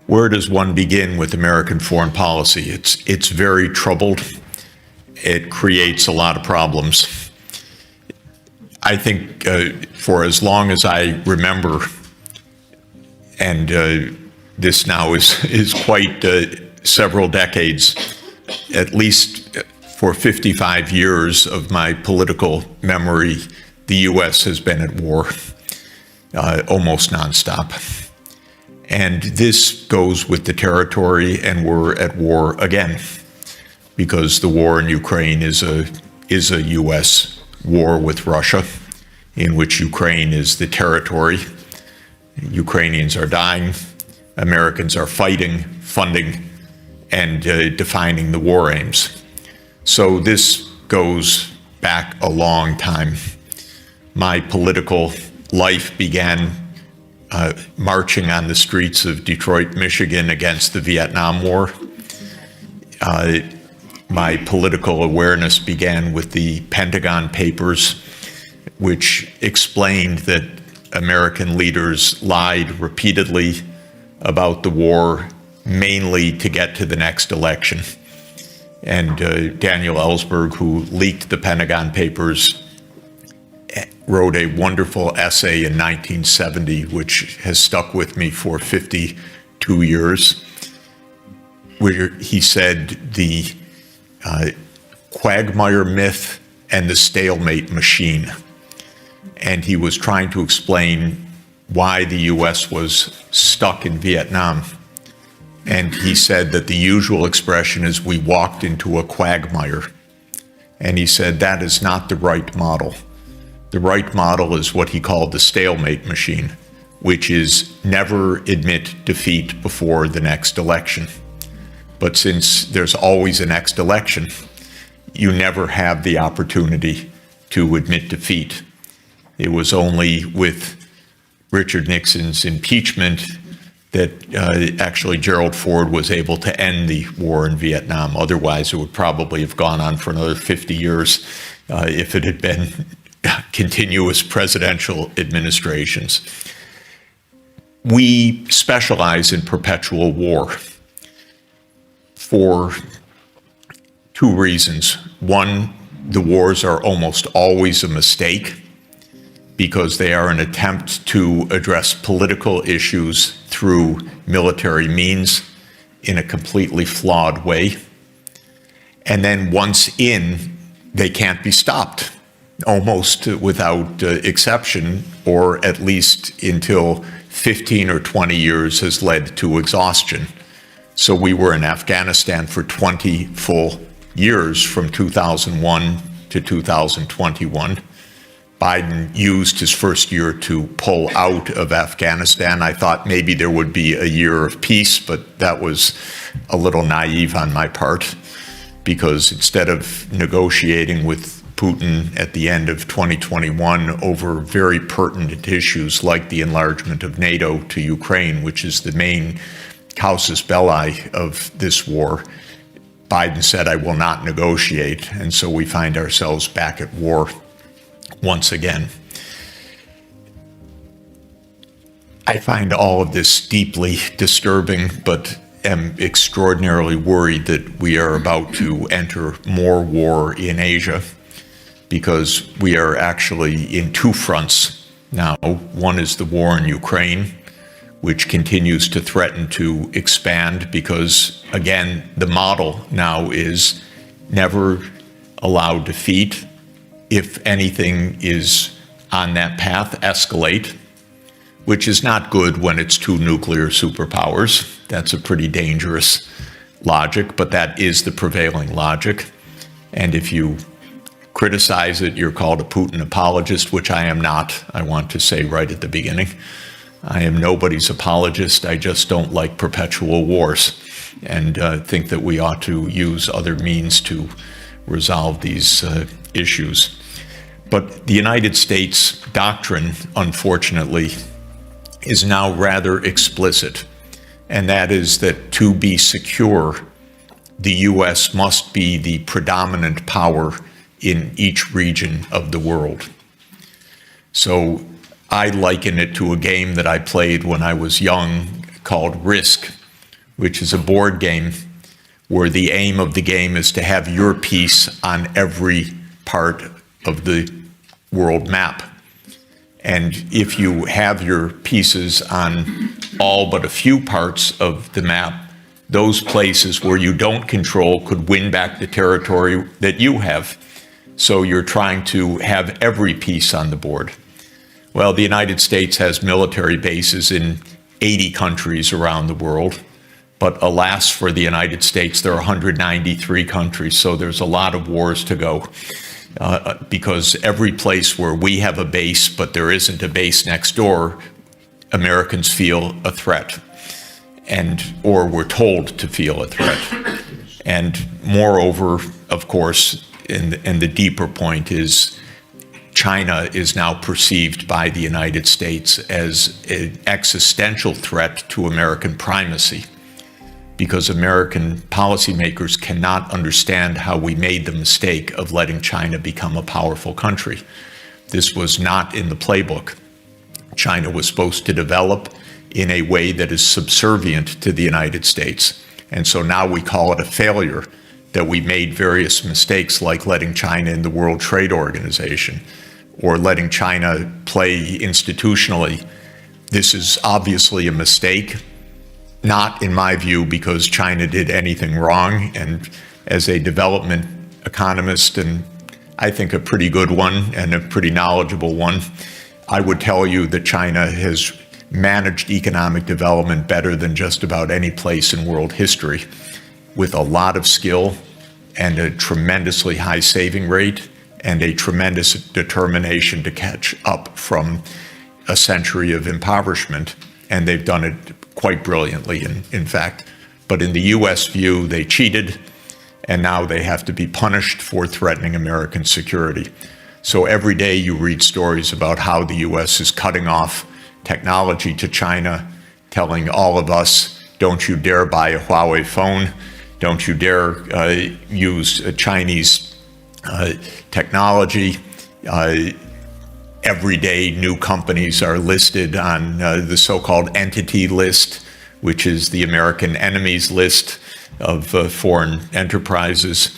Where does one begin with American foreign policy? It's very troubled. It creates a lot of problems. I think for as long as I remember, and this now is quite several decades, at least for 55 years of my political memory, the U.S. has been at war almost nonstop. And this goes with the territory, and we're at war again, because the war in Ukraine is a U.S. war with Russia, in which Ukraine is the territory. Ukrainians are dying, Americans are fighting, funding, and defining the war aims. So this goes back a long time. My political life began marching on the streets of Detroit, Michigan against the Vietnam War. My political awareness began with the Pentagon Papers, which explained that American leaders lied repeatedly about the war, mainly to get to the next election. And Daniel Ellsberg, who leaked the Pentagon Papers, wrote a wonderful essay in 1970, which has stuck with me for 52 years, where he said the quagmire myth and the stalemate machine. And he was trying to explain why the U.S. was stuck in Vietnam. And he said that the usual expression is, we walked into a quagmire. And he said that is not the right model. The right model is what he called the stalemate machine, which is never admit defeat before the next election. But since there's always a next election, you never have the opportunity to admit defeat. It was only with Richard Nixon's impeachment that actually Gerald Ford was able to end the war in Vietnam. Otherwise, it would probably have gone on for another 50 years if it had been continuous presidential administrations. We specialize in perpetual war for two reasons. One, the wars are almost always a mistake because they are an attempt to address political issues through military means in a completely flawed way. And then once in, they can't be stopped, almost without exception, or at least until 15 or 20 years has led to exhaustion. So we were in Afghanistan for 20 full years, from 2001 to 2021. Biden used his first year to pull out of Afghanistan. I thought maybe there would be a year of peace, but that was a little naive on my part, because instead of negotiating with Putin at the end of 2021 over very pertinent issues like the enlargement of NATO to Ukraine, which is the main casus belli of this war, Biden said, I will not negotiate. And so we find ourselves back at war once again. I find all of this deeply disturbing, but am extraordinarily worried that we are about to enter more war in Asia, because we are actually in two fronts now. One is the war in Ukraine, which continues to threaten to expand because, again, the model now is never allow defeat. If anything is on that path, escalate, which is not good when it's two nuclear superpowers. That's a pretty dangerous logic, but that is the prevailing logic. And if you criticize it, you're called a Putin apologist, which I am not. I want to say right at the beginning, I am nobody's apologist. I just don't like perpetual wars and think that we ought to use other means to resolve these issues. But the United States doctrine, unfortunately, is now rather explicit, and that is that to be secure, the U.S. must be the predominant power in each region of the world. So I liken it to a game that I played when I was young called Risk, which is a board game where the aim of the game is to have your piece on every part of the world map. And if you have your pieces on all but a few parts of the map, those places where you don't control could win back the territory that you have. So you're trying to have every piece on the board. Well, the United States has military bases in 80 countries around the world. But alas, for the United States, there are 193 countries, so there's a lot of wars to go. Because every place where we have a base, but there isn't a base next door, Americans feel a threat, or we're told to feel a threat. And moreover, of course, and the deeper point is, China is now perceived by the United States as an existential threat to American primacy, because American policymakers cannot understand how we made the mistake of letting China become a powerful country. This was not in the playbook. China was supposed to develop in a way that is subservient to the United States. And so now we call it a failure that we made various mistakes, like letting China in the World Trade Organization or letting China play institutionally. This is obviously a mistake. Not, in my view, because China did anything wrong. And as a development economist, and I think a pretty good one and a pretty knowledgeable one, I would tell you that China has managed economic development better than just about any place in world history, with a lot of skill and a tremendously high saving rate and a tremendous determination to catch up from a century of impoverishment. And they've done it quite brilliantly, in fact. But in the U.S. view, they cheated, and now they have to be punished for threatening American security. So every day you read stories about how the U.S. is cutting off technology to China, telling all of us, don't you dare buy a Huawei phone, don't you dare use Chinese technology. Every day, new companies are listed on the so-called entity list, which is the American enemies list of foreign enterprises.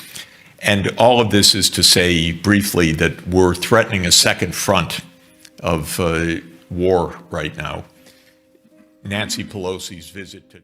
And all of this is to say briefly that we're threatening a second front of war right now. Nancy Pelosi's visit to